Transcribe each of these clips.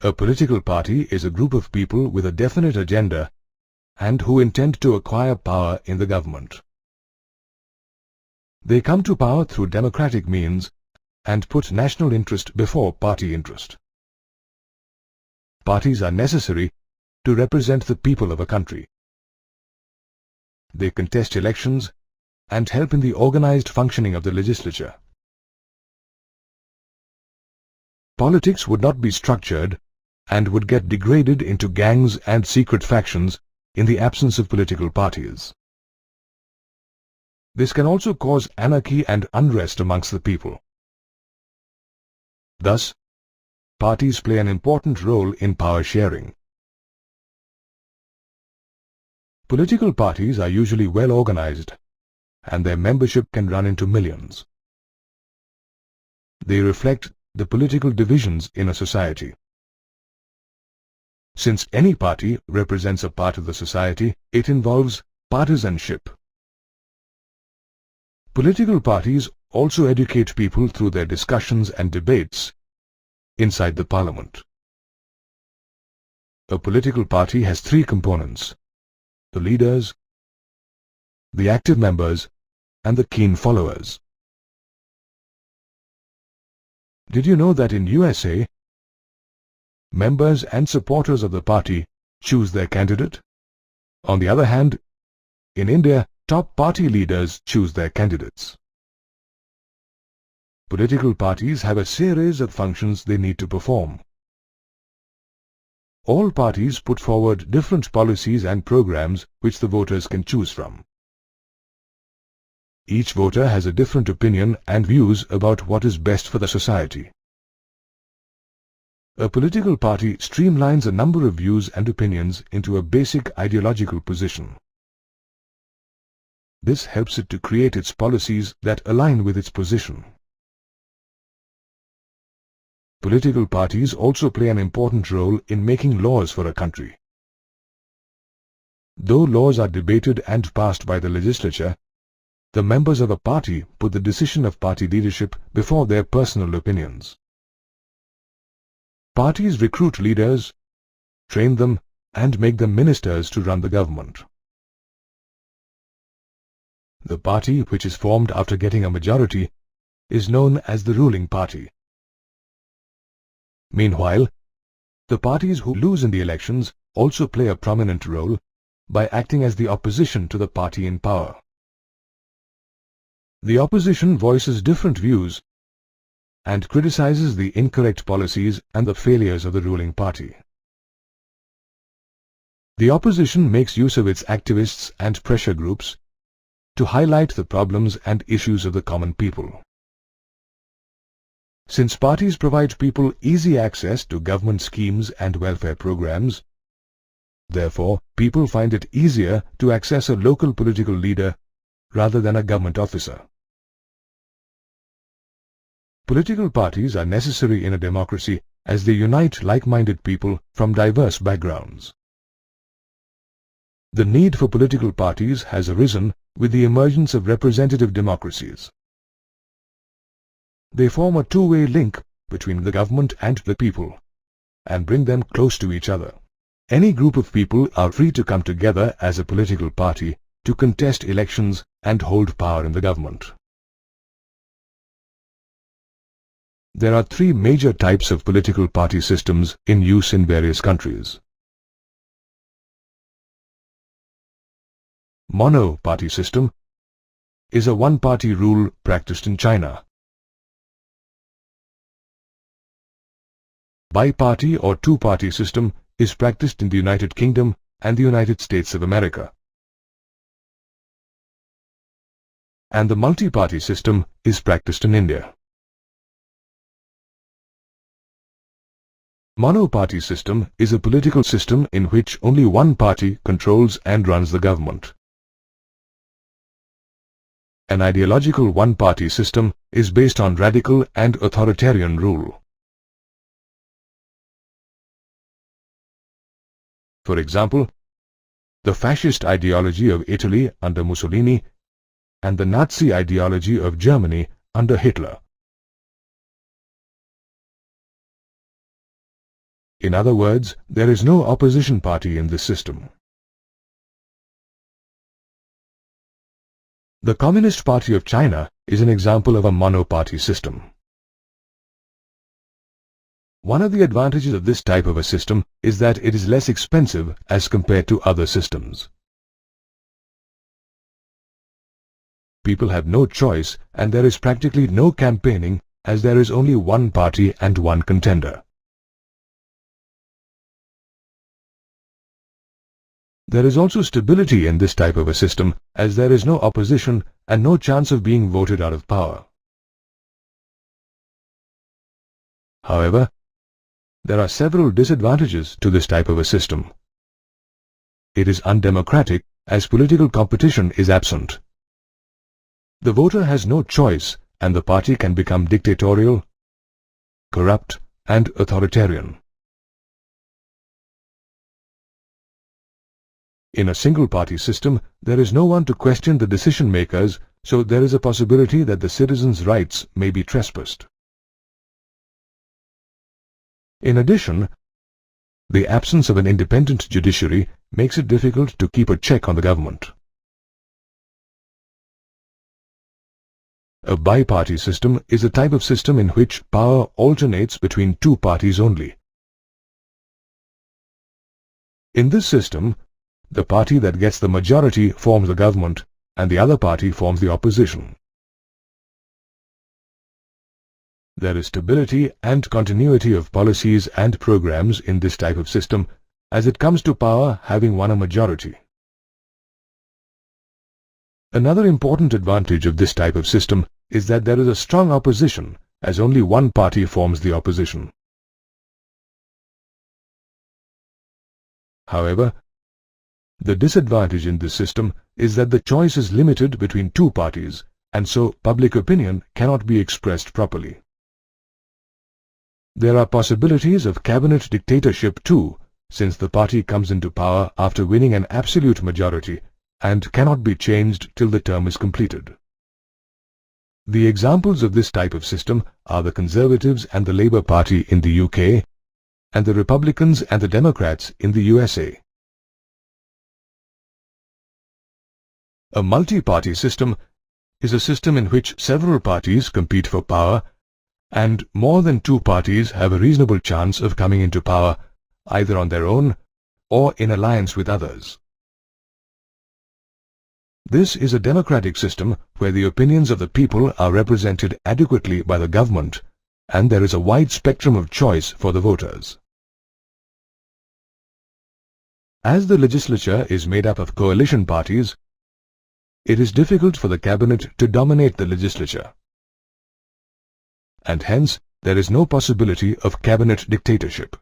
A political party is a group of people with a definite agenda and who intend to acquire power in the government. They come to power through democratic means and put national interest before party interest. Parties are necessary to represent the people of a country. They contest elections and help in the organized functioning of the legislature. Politics would not be structured and would get degraded into gangs and secret factions in the absence of political parties. This can also cause anarchy and unrest amongst the people. Thus, parties play an important role in power sharing. Political parties are usually well organized, and their membership can run into millions. They reflect the political divisions in a society. Since any party represents a part of the society, it involves partisanship. Political parties also educate people through their discussions and debates inside the parliament. A political party has three components: the leaders, the active members, and the keen followers. Did you know that in USA, members and supporters of the party choose their candidate? On the other hand, in India, top party leaders choose their candidates. Political parties have a series of functions they need to perform. All parties put forward different policies and programs which the voters can choose from. Each voter has a different opinion and views about what is best for the society. A political party streamlines a number of views and opinions into a basic ideological position. This helps it to create its policies that align with its position. Political parties also play an important role in making laws for a country. Though laws are debated and passed by the legislature, the members of a party put the decision of party leadership before their personal opinions. Parties recruit leaders, train them, and make them ministers to run the government. The party which is formed after getting a majority is known as the ruling party. Meanwhile, the parties who lose in the elections also play a prominent role by acting as the opposition to the party in power. The opposition voices different views and criticizes the incorrect policies and the failures of the ruling party. The opposition makes use of its activists and pressure groups to highlight the problems and issues of the common people. Since parties provide people easy access to government schemes and welfare programs, therefore, people find it easier to access a local political leader rather than a government officer. Political parties are necessary in a democracy as they unite like-minded people from diverse backgrounds. The need for political parties has arisen with the emergence of representative democracies. They form a two-way link between the government and the people and bring them close to each other. Any group of people are free to come together as a political party to contest elections and hold power in the government. There are three major types of political party systems in use in various countries. Mono-party system is a one-party rule practiced in China. Bi-party or two-party system is practiced in the United Kingdom and the United States of America. And the multi-party system is practiced in India. Mono-party system is a political system in which only one party controls and runs the government. An ideological one-party system is based on radical and authoritarian rule. For example, the fascist ideology of Italy under Mussolini and the Nazi ideology of Germany under Hitler. In other words, there is no opposition party in this system. The Communist Party of China is an example of a mono-party system. One of the advantages of this type of a system is that it is less expensive as compared to other systems. People have no choice and there is practically no campaigning as there is only one party and one contender. There is also stability in this type of a system as there is no opposition and no chance of being voted out of power. However, there are several disadvantages to this type of a system. It is undemocratic as political competition is absent. The voter has no choice and the party can become dictatorial, corrupt and authoritarian. In a single-party system, there is no one to question the decision makers, so there is a possibility that the citizens' rights may be trespassed. In addition, the absence of an independent judiciary makes it difficult to keep a check on the government. A bi-party system is a type of system in which power alternates between two parties only. In this system, the party that gets the majority forms the government and the other party forms the opposition. There is stability and continuity of policies and programs in this type of system as it comes to power having won a majority. Another important advantage of this type of system is that there is a strong opposition as only one party forms the opposition. However, the disadvantage in this system is that the choice is limited between two parties and so public opinion cannot be expressed properly. There are possibilities of cabinet dictatorship too, since the party comes into power after winning an absolute majority and cannot be changed till the term is completed. The examples of this type of system are the Conservatives and the Labour Party in the UK and the Republicans and the Democrats in the USA. A multi-party system is a system in which several parties compete for power and more than two parties have a reasonable chance of coming into power either on their own or in alliance with others. This is a democratic system where the opinions of the people are represented adequately by the government and there is a wide spectrum of choice for the voters. As the legislature is made up of coalition parties, it is difficult for the cabinet to dominate the legislature, and hence there is no possibility of cabinet dictatorship.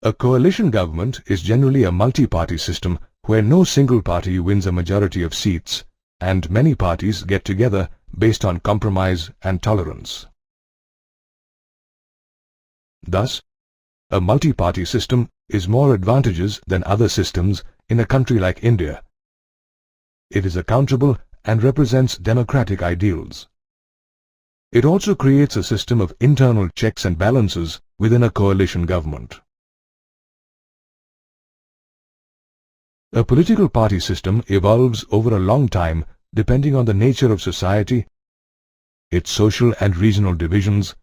A coalition government is generally a multi-party system where no single party wins a majority of seats and many parties get together based on compromise and tolerance. Thus, a multi-party system is more advantageous than other systems in a country like India. It is accountable and represents democratic ideals. It also creates a system of internal checks and balances within a coalition government. A political party system evolves over a long time depending on the nature of society, its social and regional divisions,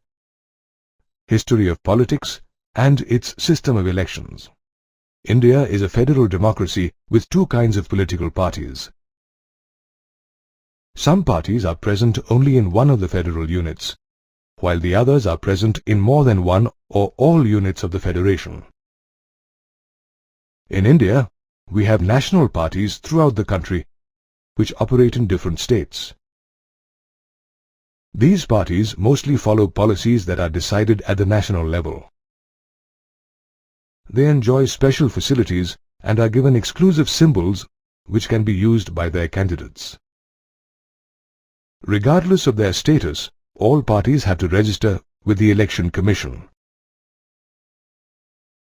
history of politics, and its system of elections. India is a federal democracy with two kinds of political parties. Some parties are present only in one of the federal units, while the others are present in more than one or all units of the federation. In India, we have national parties throughout the country, which operate in different states. These parties mostly follow policies that are decided at the national level. They enjoy special facilities and are given exclusive symbols which can be used by their candidates. Regardless of their status, all parties have to register with the Election Commission.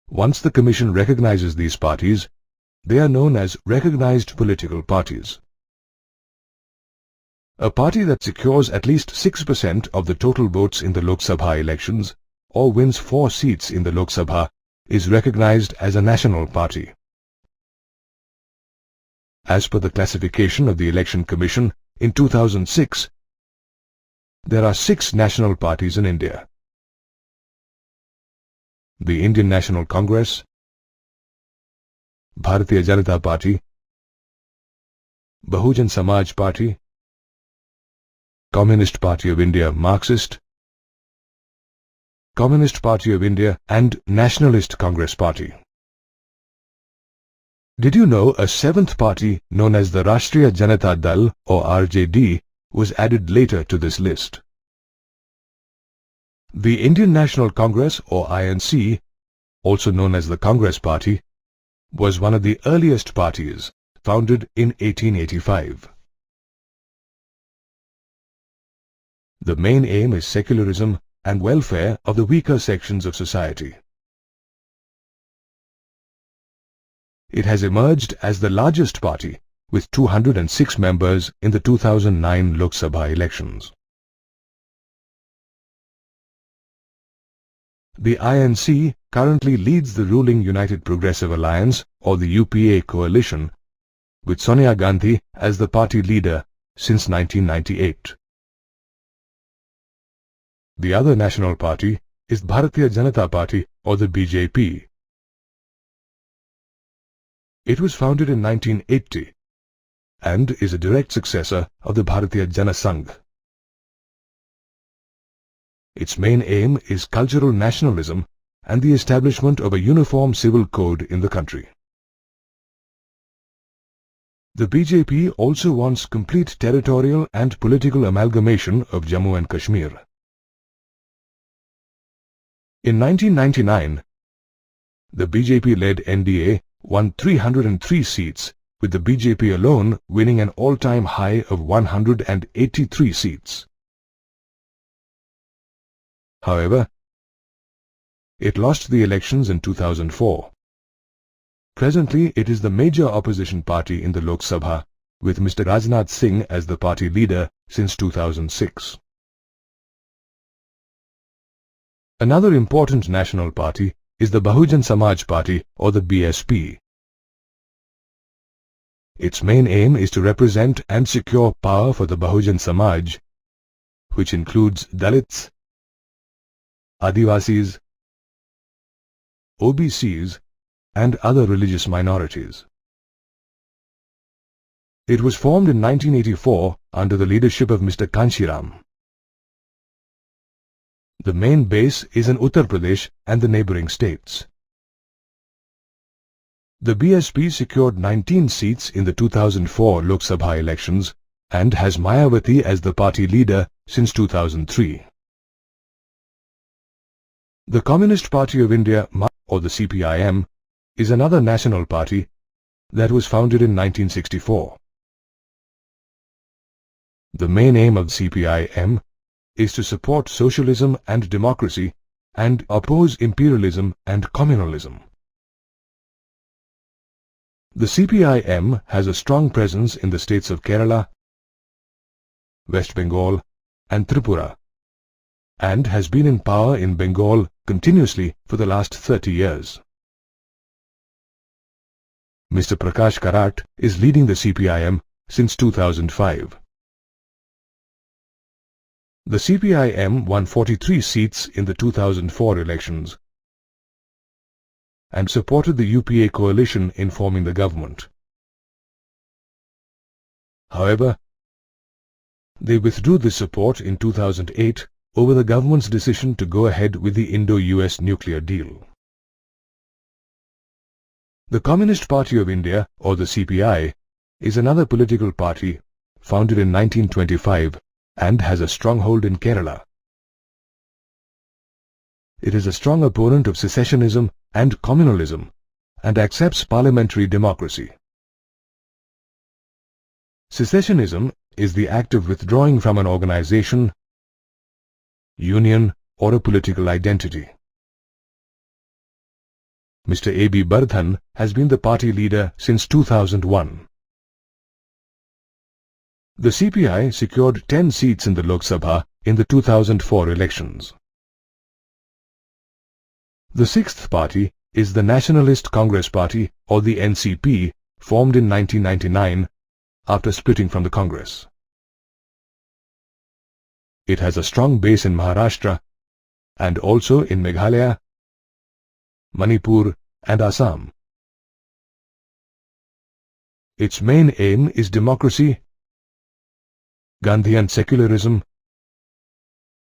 Once the Commission recognizes these parties, they are known as recognized political parties. A party that secures at least 6% of the total votes in the Lok Sabha elections or wins 4 seats in the Lok Sabha is recognized as a national party. As per the classification of the Election Commission in 2006, there are 6 national parties in India: the Indian National Congress, Bharatiya Janata Party, Bahujan Samaj Party, Communist Party of India Marxist, Communist Party of India and Nationalist Congress Party. Did you know a 7th party known as the Rashtriya Janata Dal or RJD was added later to this list? The Indian National Congress or INC, also known as the Congress Party, was one of the earliest parties, founded in 1885. The main aim is secularism and welfare of the weaker sections of society. It has emerged as the largest party with 206 members in the 2009 Lok Sabha elections. The INC currently leads the ruling United Progressive Alliance or the UPA coalition, with Sonia Gandhi as the party leader since 1998. The other national party is Bharatiya Janata Party or the BJP. It was founded in 1980 and is a direct successor of the Bharatiya Jana Sangh. Its main aim is cultural nationalism and the establishment of a uniform civil code in the country. The BJP also wants complete territorial and political amalgamation of Jammu and Kashmir. In 1999, the BJP-led NDA won 303 seats, with the BJP alone winning an all-time high of 183 seats. However, it lost the elections in 2004. Presently, it is the major opposition party in the Lok Sabha, with Mr. Rajnath Singh as the party leader since 2006. Another important national party is the Bahujan Samaj Party or the BSP. Its main aim is to represent and secure power for the Bahujan Samaj, which includes Dalits, Adivasis, OBCs and other religious minorities. It was formed in 1984 under the leadership of Mr. Kanshiram. The main base is in Uttar Pradesh and the neighboring states. The BSP secured 19 seats in the 2004 Lok Sabha elections and has Mayawati as the party leader since 2003. The Communist Party of India or the CPIM is another national party that was founded in 1964. The main aim of CPIM is to support socialism and democracy and oppose imperialism and communalism. The CPIM has a strong presence in the states of Kerala, West Bengal and Tripura, and has been in power in Bengal continuously for the last 30 years. Mr. Prakash Karat is leading the CPIM since 2005. The CPIM won 43 seats in the 2004 elections and supported the UPA coalition in forming the government. However, they withdrew this support in 2008 over the government's decision to go ahead with the Indo-US nuclear deal. The Communist Party of India, or the CPI, is another political party founded in 1925 and has a stronghold in Kerala. It is a strong opponent of secessionism and communalism and accepts parliamentary democracy. Secessionism is the act of withdrawing from an organization, union, or a political identity. Mr. A.B. Bardhan has been the party leader since 2001. The CPI secured 10 seats in the Lok Sabha in the 2004 elections. The sixth party is the Nationalist Congress Party, or the NCP, formed in 1999 after splitting from the Congress. It has a strong base in Maharashtra and also in Meghalaya, Manipur and Assam. Its main aim is democracy, Gandhian secularism,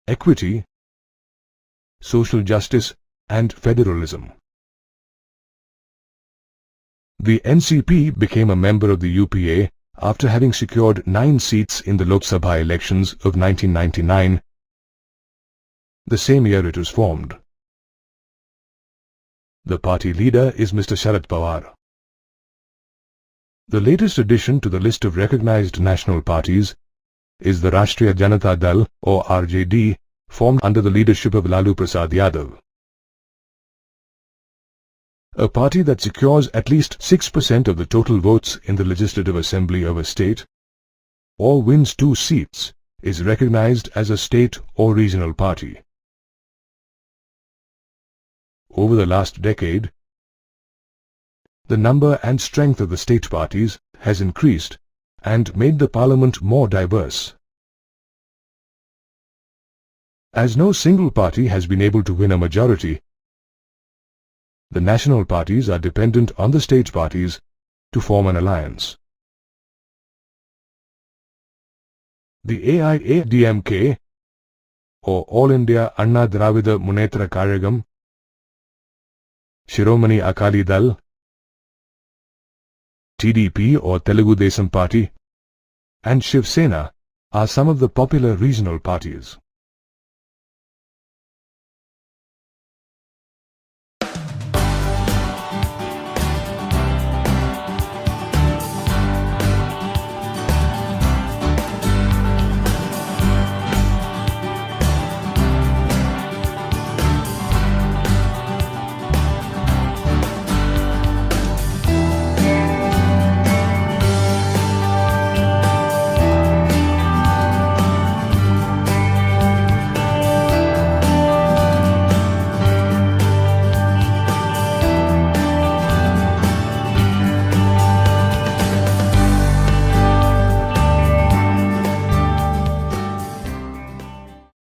equity, social justice and federalism. The NCP became a member of the UPA after having secured 9 seats in the Lok Sabha elections of 1999, the same year it was formed. The party leader is Mr. Sharad Pawar. The latest addition to the list of recognized national parties is the Rashtriya Janata Dal, or RJD, formed under the leadership of Lalu Prasad Yadav. A party that secures at least 6% of the total votes in the Legislative Assembly of a state or wins 2 seats is recognized as a state or regional party. Over the last decade, the number and strength of the state parties has increased and made the parliament more diverse. As no single party has been able to win a majority, the national parties are dependent on the state parties to form an alliance. The AIADMK, or All India Anna Dravida Munnetra Kazhagam, Shiromani Akali Dal, TDP or Telugu Desam Party, and Shiv Sena are some of the popular regional parties.